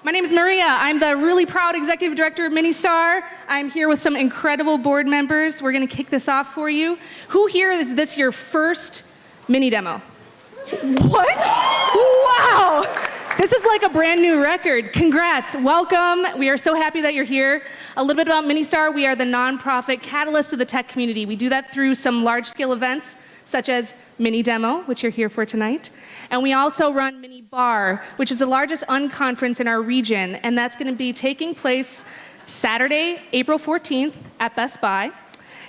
My name is Maria. I'm the really proud executive director of Ministar. I'm here with some incredible board members. We're going to kick this off for you. Who here is this your first mini demo? What? Wow! This is like a brand new record. Congrats. Welcome. We are so happy that you're here. A little bit about Ministar. We are the nonprofit catalyst of the tech community. We do that through some large-scale events, such as Mini Demo, which you're here for tonight. And we also run Mini Bar, which is the largest unconference in our region, and that's going to be taking place Saturday, April 14th at Best Buy.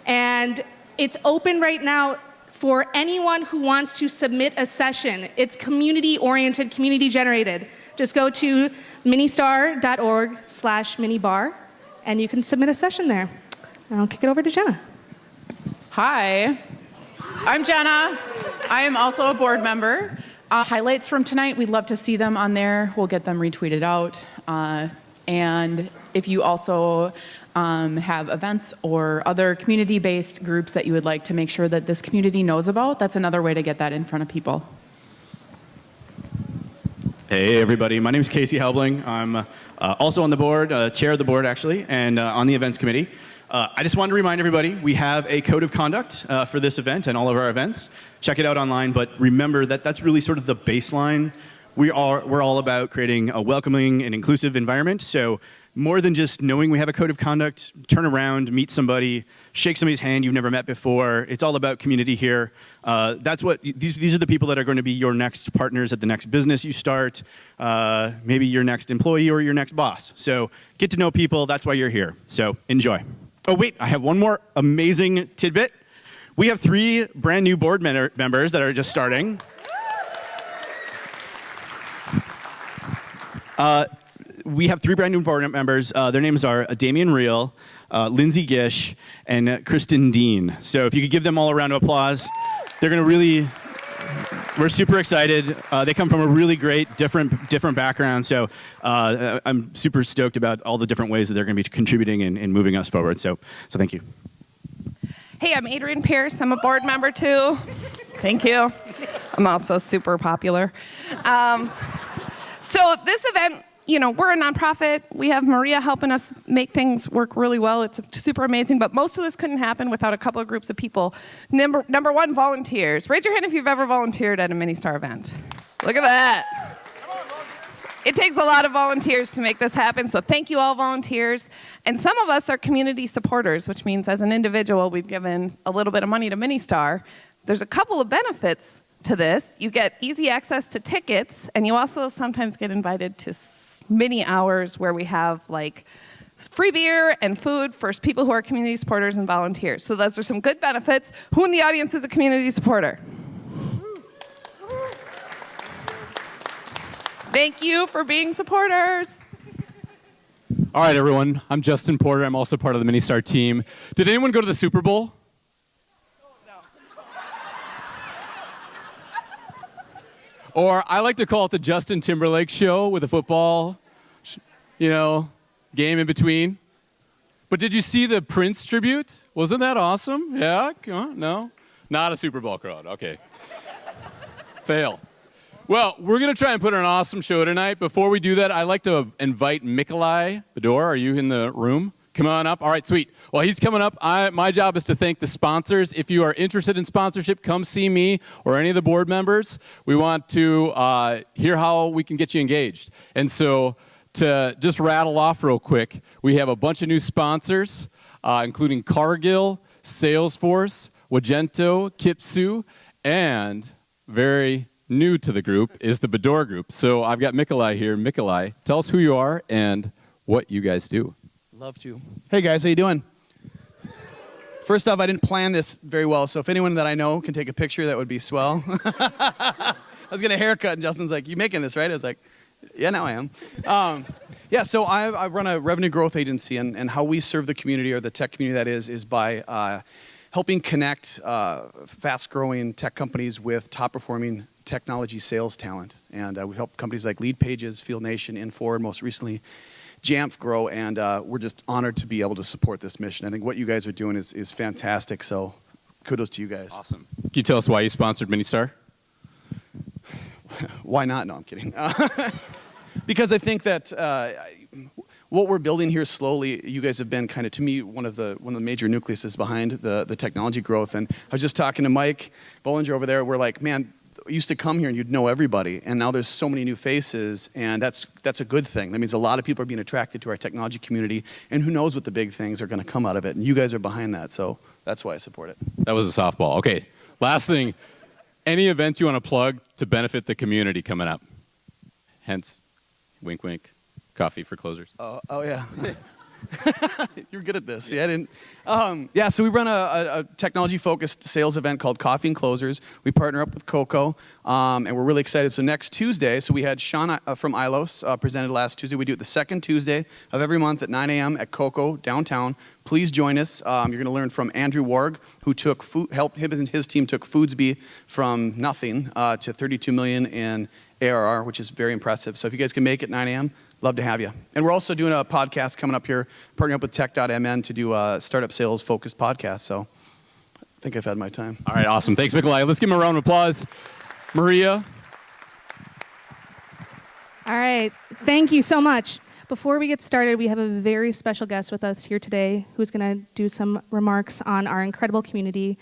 And it's open right now for anyone who wants to submit a session. It's community-oriented, community-generated. Just go to ministar.org/minibar, and you can submit a session there. I'll kick it over to Jenna. Hi, I'm Jenna. I am also a board member. Highlights from tonight, we'd love to see them on there. We'll get them retweeted out. And if you also have events or other community-based groups that you would like to make sure that this community knows about, that's another way to get that in front of people. Hey everybody, my name is Casey Helbling. I'm also on the board, chair of the board actually, and on the events committee. I just wanted to remind everybody, we have a code of conduct for this event and all of our events. Check it out online, but remember that that's really sort of the baseline. We're all about creating a welcoming and inclusive environment, so more than just knowing we have a code of conduct, turn around, meet somebody, shake somebody's hand you've never met before. It's all about community here. That's what these are the people that are going to be your next partners at the next business you start, maybe your next employee or your next boss. So get to know people, that's why you're here. So enjoy. Oh wait, I have one more amazing tidbit. We have 3 brand new board members that are just starting. We have 3 brand new board members. Their names are Damian Reel, Lindsay Gish, and Kristen Dean. So if you could give them all a round of applause, they're going to really, we're super excited. They come from a really great, different background. So I'm super stoked about all the different ways that they're going to be contributing and moving us forward. So thank you. Hey, I'm Adrienne Pierce. I'm a board member too. Thank you. I'm also super popular. So this event, you know, we're a nonprofit. We have Maria helping us make things work really well. It's super amazing, but most of this couldn't happen without a couple of groups of people. Number 1, volunteers. Raise your hand if you've ever volunteered at a Ministar event. Look at that. It takes a lot of volunteers to make this happen, so thank you all volunteers. And some of us are community supporters, which means as an individual, we've given a little bit of money to Ministar. There's a couple of benefits to this. You get easy access to tickets, and you also sometimes get invited to mini hours where we have like free beer and food for people who are community supporters and volunteers. So those are some good benefits. Who in the audience is a community supporter? Thank you for being supporters. All right, everyone. I'm Justin Porter. I'm also part of the Ministar team. Did anyone go to the Super Bowl? Or I like to call it the Justin Timberlake show with a football, game in between. But did you see the Prince tribute? Wasn't that awesome? Yeah? Come on. No? Not a Super Bowl crowd. Okay. Fail. Well, we're going to try and put on an awesome show tonight. Before we do that, I'd like to invite Mikolai Bedor. Are you in the room? Come on up. All right, sweet. Well, he's coming up. My job is to thank the sponsors. If you are interested in sponsorship, come see me or any of the board members. We want to hear how we can get you engaged. And so to just rattle off real quick, we have a bunch of new sponsors, including Cargill, Salesforce, Wagento, Kipsu, and very new to the group is the Bedor Group. So I've got Mikolai here. Mikolai, tell us who you are and what you guys do. Love to. Hey guys, how you doing? First off, I didn't plan this very well, so if anyone that I know can take a picture, that would be swell. I was getting a haircut, and Justin's like, "You making this, right?" I was like, "Yeah, now I am." So I run a revenue growth agency, and how we serve the community, or the tech community that is by helping connect fast-growing tech companies with top-performing technology sales talent. And we've helped companies like Lead Pages, Field Nation, Infor, and most recently Jamf grow, and we're just honored to be able to support this mission. I think what you guys are doing is fantastic, so kudos to you guys. Awesome. Can you tell us why you sponsored Ministar? Why not? No, I'm kidding. Because I think that what we're building here slowly, you guys have been kind of, to me, one of the major nucleuses behind the technology growth. And I was just talking to Mike Bollinger over there. We're like, man, I used to come here and you'd know everybody, and now there's so many new faces, and that's a good thing. That means a lot of people are being attracted to our technology community, and who knows what the big things are going to come out of it. And you guys are behind that, so that's why I support it. That was a softball. Okay, last thing. Any event you want to plug to benefit the community coming up? Hence, wink, wink, coffee for closers. Oh yeah. You're good at this. Yeah, I didn't. So we run a technology-focused sales event called Coffee and Closers. We partner up with Coco, and we're really excited. So next Tuesday, so we had Sean from Ilos presented last Tuesday. We do it the second Tuesday of every month at 9 a.m. at Coco downtown. Please join us. You're going to learn from Andrew Warg, who helped him and his team took Foodsby from nothing to 32 million in ARR, which is very impressive. So if you guys can make it 9 a.m., love to have you. And we're also doing a podcast coming up here, partnering up with Tech.mn to do a startup sales-focused podcast. So I think I've had my time. All right, awesome. Thanks, Nikolai. Let's give him a round of applause. Maria. All right. Thank you so much. Before we get started, we have a very special guest with us here today who's going to do some remarks on our incredible community.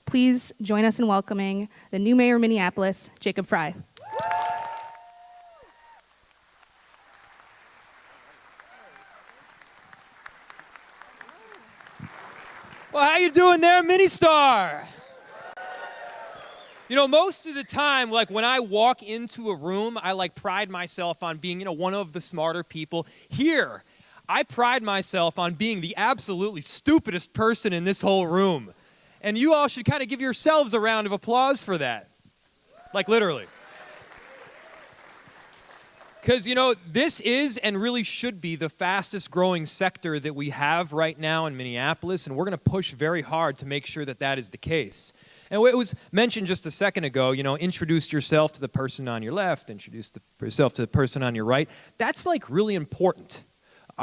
Please join us in welcoming the new mayor of Minneapolis, Jacob Frey. Well, how you doing there, Mini-Star? You know, most of the time, like when I walk into a room, I pride myself on being, one of the smarter people. Here, I pride myself on being the absolutely stupidest person in this whole room. And you all should kind of give yourselves a round of applause for that. Like literally. Because, this is and really should be the fastest growing sector that we have right now in Minneapolis, and we're going to push very hard to make sure that that is the case. And it was mentioned just a second ago, introduce yourself to the person on your left, introduce yourself to the person on your right. That's really important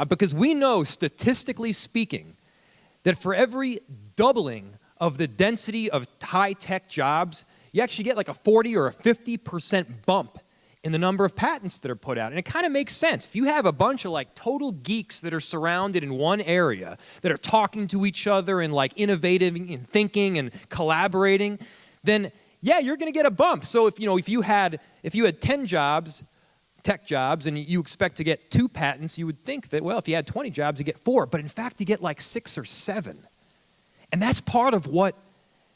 because we know, statistically speaking, that for every doubling of the density of high-tech jobs, you actually get a 40 or a 50% bump in the number of patents that are put out. And it kind of makes sense. If you have a bunch of total geeks that are surrounded in one area, that are talking to each other and innovating and thinking and collaborating, then yeah, you're going to get a bump. So if you had 10 jobs, tech jobs, and you expect to get 2 patents, you would think that, well, if you had 20 jobs, you get 4. But in fact, you get 6 or 7. And that's part of what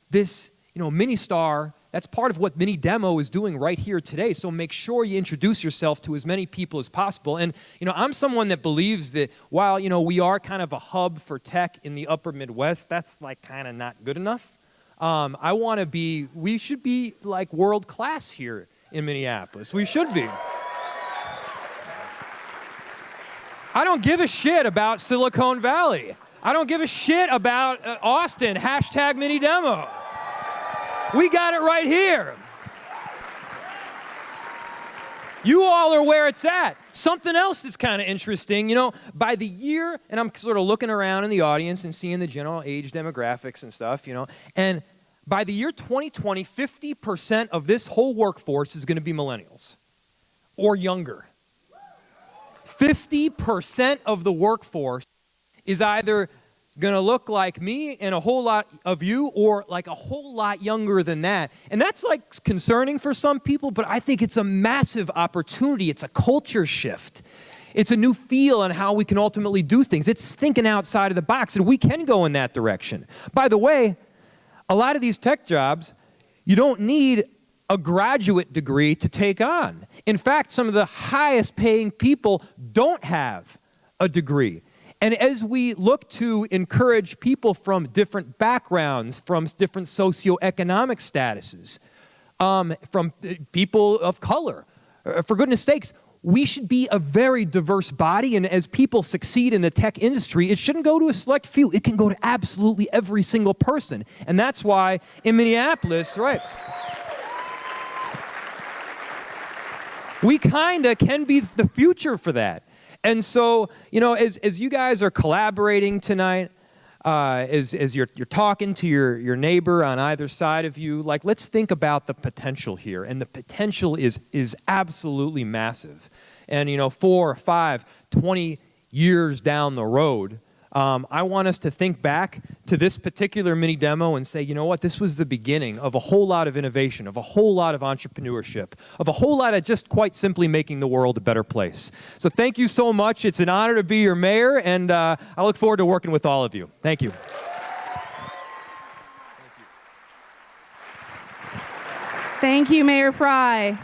this, Mini-Star, that's part of what Mini Demo is doing right here today. So make sure you introduce yourself to as many people as possible. And, I'm someone that believes that while, we are kind of a hub for tech in the upper Midwest, that's kind of not good enough. We should be world class here in Minneapolis. We should be. I don't give a shit about Silicon Valley. I don't give a shit about Austin, #Mini Demo. We got it right here. You all are where it's at. Something else that's kind of interesting, by the year, and I'm sort of looking around in the audience and seeing the general age demographics and stuff, and by the year 2020, 50% of this whole workforce is going to be millennials or younger. 50% of the workforce is either going to look like me and a whole lot of you, or a whole lot younger than that. And that's concerning for some people, but I think it's a massive opportunity. It's a culture shift. It's a new feel on how we can ultimately do things. It's thinking outside of the box, and we can go in that direction. By the way, a lot of these tech jobs, you don't need a graduate degree to take on. In fact, some of the highest paying people don't have a degree. And as we look to encourage people from different backgrounds, from different socioeconomic statuses, from people of color, for goodness sakes, we should be a very diverse body. And as people succeed in the tech industry, it shouldn't go to a select few. It can go to absolutely every single person. And that's why in Minneapolis, right, we kind of can be the future for that. And so, as you guys are collaborating tonight, as you're talking to your neighbor on either side of you, let's think about the potential here. And the potential is absolutely massive. and 4 or 5, 20 years down the road, I want us to think back to this particular mini demo and say, you know what, this was the beginning of a whole lot of innovation, of a whole lot of entrepreneurship, of a whole lot of just quite simply making the world a better place. So thank you so much. It's an honor to be your mayor, and I look forward to working with all of you. Thank you. Thank you, Mayor Frey.